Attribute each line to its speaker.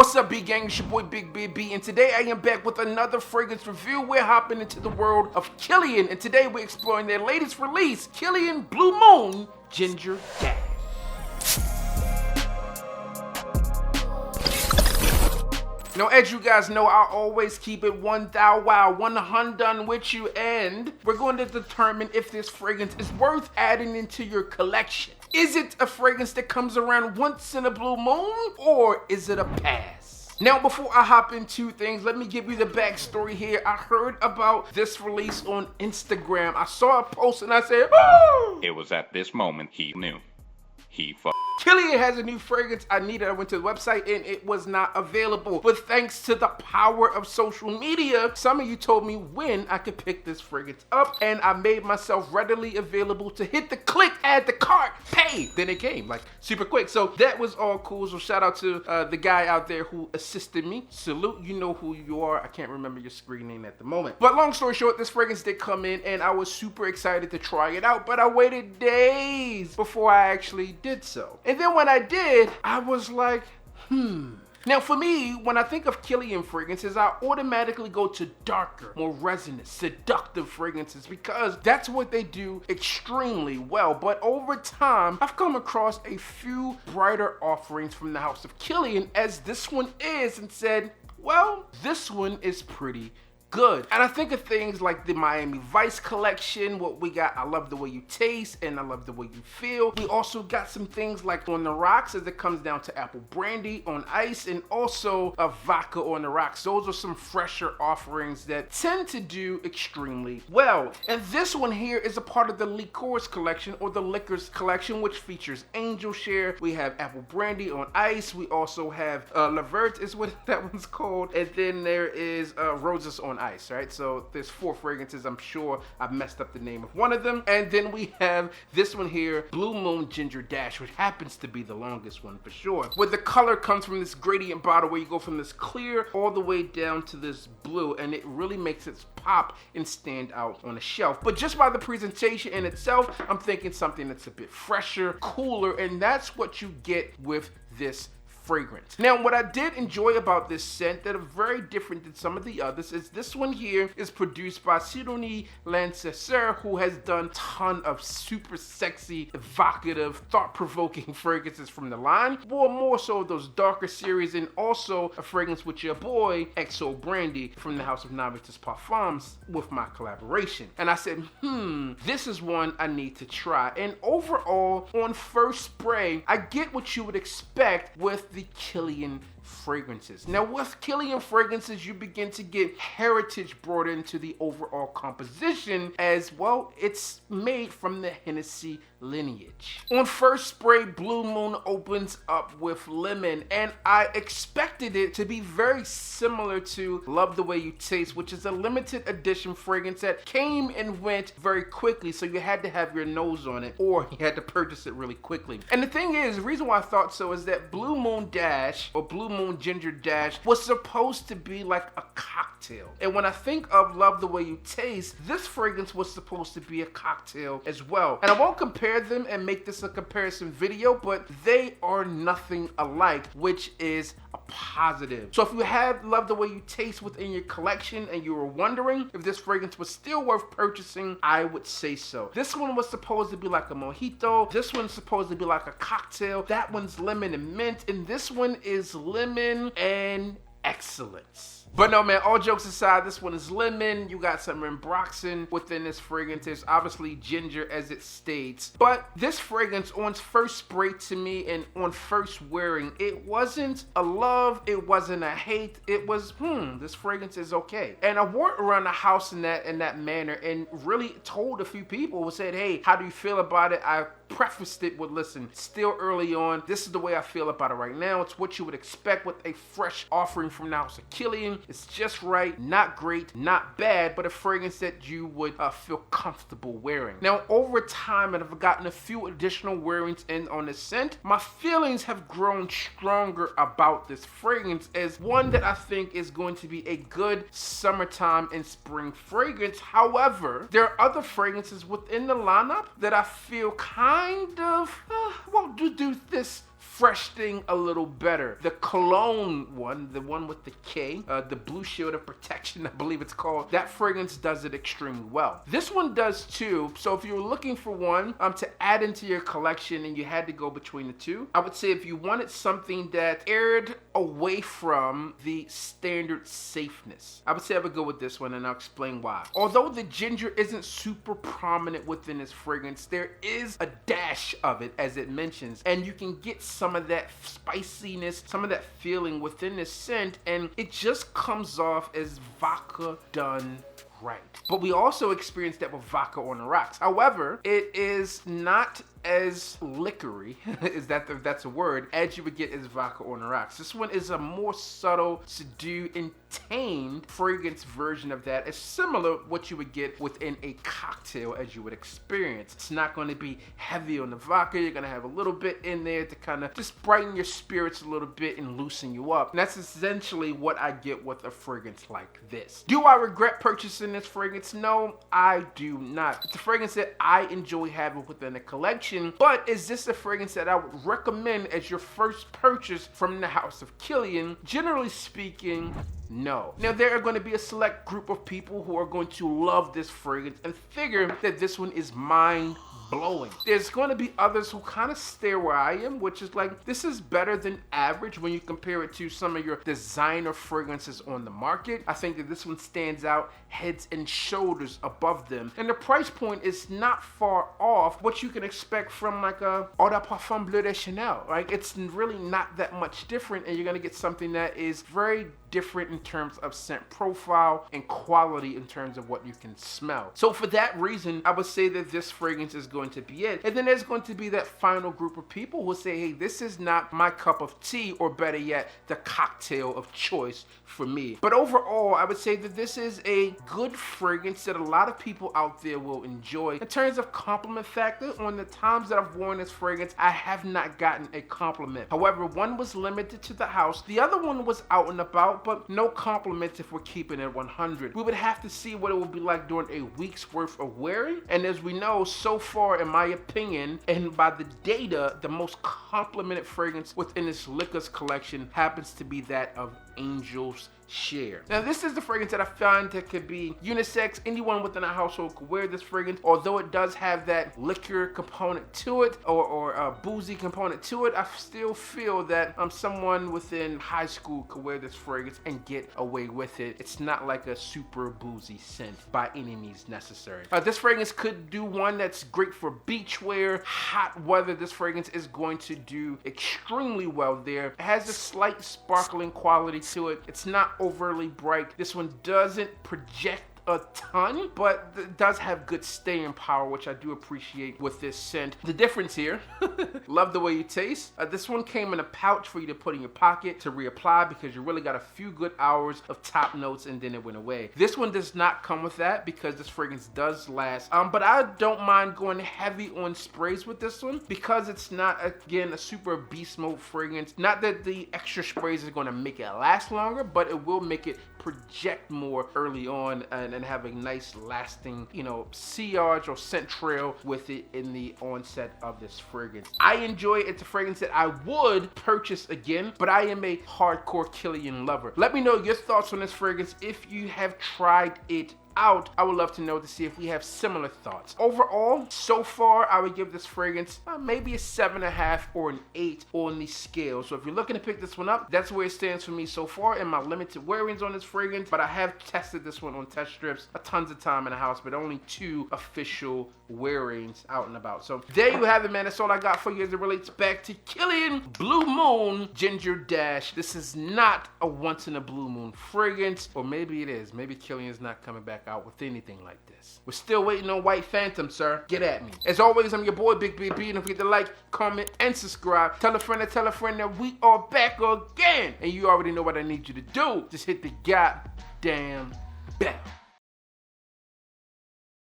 Speaker 1: What's up, B Gang? It's your boy Big B, and today I am back with another fragrance review. We're hopping into the world of Kilian, and today we're exploring their latest release, Kilian Blue Moon Ginger Dash. Now, as you guys know, I always keep it 100 with you, and we're going to determine if this fragrance is worth adding into your collection. Is it a fragrance that comes around once in a blue moon, or is it a pass? Now, before I hop into things, let me give you the backstory here. I heard about this release on Instagram. I saw a post and I said, oh!
Speaker 2: It was at this moment he knew. He fucked.
Speaker 1: Kilian has a new fragrance I needed. I went to the website and it was not available. But thanks to the power of social media, some of you told me when I could pick this fragrance up, and I made myself readily available to hit the click, add the cart, pay. Then it came like super quick. So that was all cool. So shout out to the guy out there who assisted me. Salute, you know who you are. I can't remember your screen name at the moment. But long story short, this fragrance did come in and I was super excited to try it out, but I waited days before I actually did so. And then when I did, I was like, Now for me, when I think of Kilian fragrances, I automatically go to darker, more resonant, seductive fragrances because that's what they do extremely well. But over time, I've come across a few brighter offerings from the house of Kilian, as this one is, and said, well, this one is pretty good. And I think of things like the Miami Vice collection, what we got, I Love the Way You Taste, and I Love the Way You Feel. We also got some things like On the Rocks, as it comes down to apple brandy on ice, and also a vodka on the rocks. Those are some fresher offerings that tend to do extremely well. And this one here is a part of the Liqueurs collection, or the Liquors collection, which features Angel Share. We have apple brandy on ice. We also have La Verte is what that one's called. And then there is Roses on ice, right? So there's 4 fragrances. I'm sure I've messed up the name of one of them. And then we have this one here, Blue Moon Ginger Dash, which happens to be the longest one for sure. Where the color comes from this gradient bottle where you go from this clear all the way down to this blue, and it really makes it pop and stand out on a shelf. But just by the presentation in itself, I'm thinking something that's a bit fresher, cooler, and that's what you get with this fragrance. Now, what I did enjoy about this scent that are very different than some of the others is this one here is produced by Sidonie Lancesseur, who has done a ton of super sexy, evocative, thought-provoking fragrances from the line, more so those darker series, and also a fragrance with your boy XO Brandy from the house of Novitus Parfums with my collaboration. And I said, this is one I need to try. And overall, on first spray, I get what you would expect with the Kilian fragrances. Now with Kilian fragrances, you begin to get heritage brought into the overall composition, as well it's made from the Hennessy lineage. On first spray, Blue Moon opens up with lemon, and I expected it to be very similar to Love the Way You Taste, which is a limited edition fragrance that came and went very quickly, so you had to have your nose on it or you had to purchase it really quickly. And the thing is, the reason why I thought so is that Blue Moon Dash, or Blue Moon Ginger Dash, was supposed to be like a cocktail. And when I think of Love the Way You Taste, this fragrance was supposed to be a cocktail as well. And I won't compare them and make this a comparison video, but they are nothing alike, which is a positive. So if you have Love the Way You Taste within your collection and you were wondering if this fragrance was still worth purchasing, I would say so. This one was supposed to be like a mojito. This one's supposed to be like a cocktail. That one's lemon and mint, and this one is lemon and excellence. But no, man, all jokes aside, this one is lemon. You got some Rembrandt within this fragrance. There's obviously ginger, as it states. But this fragrance, on first spray to me and on first wearing, it wasn't a love, it wasn't a hate. It was, this fragrance is okay. And I wore it around the house in that manner, and really told a few people, said, hey, how do you feel about it? I prefaced it with, listen, still early on. This is the way I feel about it right now. It's what you would expect with a fresh offering from the house of Kilian. It's just right, not great, not bad, but a fragrance that you would feel comfortable wearing. Now, over time, and I've gotten a few additional wearings in on the scent, my feelings have grown stronger about this fragrance as one that I think is going to be a good summertime and spring fragrance. However, there are other fragrances within the lineup that I feel kind of, won't do this fresh thing a little better. The Cologne one, the one with the K, the Blue Shield of Protection, I believe it's called, that fragrance does it extremely well. This one does too, so if you were looking for one to add into your collection and you had to go between the two, I would say if you wanted something that aired away from the standard safeness, I would say I would go with this one, and I'll explain why. Although the ginger isn't super prominent within this fragrance, there is a dash of it, as it mentions, and you can get some of that spiciness, some of that feeling within this scent, and it just comes off as vodka done right. But we also experienced that with vodka on the rocks. However, it is not as liquory, is that if that's a word, as you would get as vodka on the rocks. This one is a more subtle, subdued, and tamed fragrance version of that. It's similar what you would get within a cocktail as you would experience. It's not going to be heavy on the vodka. You're going to have a little bit in there to kind of just brighten your spirits a little bit and loosen you up. And that's essentially what I get with a fragrance like this. Do I regret purchasing this fragrance? No, I do not. It's a fragrance that I enjoy having within a collection. But is this a fragrance that I would recommend as your first purchase from the house of Kilian? Generally speaking, no. Now, there are going to be a select group of people who are going to love this fragrance and figure that this one is mind-blowing. There's going to be others who kind of stay where I am, which is like, this is better than average when you compare it to some of your designer fragrances on the market. I think that this one stands out heads and shoulders above them. And the price point is not far off what you can expect from like a Eau de Parfum Bleu de Chanel. Like, it's really not that much different, and you're going to get something that is very different in terms of scent profile and quality in terms of what you can smell. So for that reason, I would say that this fragrance is going to be it. And then there's going to be that final group of people who will say, hey, this is not my cup of tea, or better yet, the cocktail of choice for me. But overall, I would say that this is a good fragrance that a lot of people out there will enjoy. In terms of compliment factor, on the times that I've worn this fragrance, I have not gotten a compliment. However, one was limited to the house. The other one was out and about, but no compliments if we're keeping it 100. We would have to see what it would be like during a week's worth of wearing. And as we know, so far, in my opinion, and by the data, the most complimented fragrance within this liquors collection happens to be that of Angel's Share. Now, this is the fragrance that I find that could be unisex. Anyone within a household could wear this fragrance. Although it does have that liquor component to it, or a boozy component to it, I still feel that someone within high school could wear this fragrance and get away with it. It's not like a super boozy scent by any means necessary. This fragrance could do one that's great for beach wear, hot weather. This fragrance is going to do extremely well there. It has a slight sparkling quality to it. It's not overly bright. This one doesn't project a ton, but it does have good staying power, which I do appreciate with this scent. The difference here, love the way you taste. This one came in a pouch for you to put in your pocket to reapply, because you really got a few good hours of top notes and then it went away. This one does not come with that, because this fragrance does last. But I don't mind going heavy on sprays with this one, because it's not, again, a super beast mode fragrance. Not that the extra sprays is going to make it last longer, but it will make it project more early on and have a nice lasting, sillage or scent trail with it in the onset of this fragrance. I enjoy it. It's a fragrance that I would purchase again, but I am a hardcore Kilian lover. Let me know your thoughts on this fragrance if you have tried it out. I would love to know, to see if we have similar thoughts. Overall, so far, I would give this fragrance maybe a 7.5 or an 8 on the scale. So if you're looking to pick this one up, that's where it stands for me so far in my limited wearings on this fragrance. But I have tested this one on test strips a tons of time in the house, but only 2 official wearings out and about. So there you have it, man. That's all I got for you as it relates back to Kilian Blue Moon Ginger Dash. This is not a once in a blue moon fragrance, or maybe it is. Maybe Kilian's not coming back out with anything like this. We're still waiting on White Phantom, sir. Get at me. As always, I'm your boy, Big BB, and don't forget to like, comment, and subscribe. Tell a friend that we are back again. And you already know what I need you to do. Just hit the goddamn bell.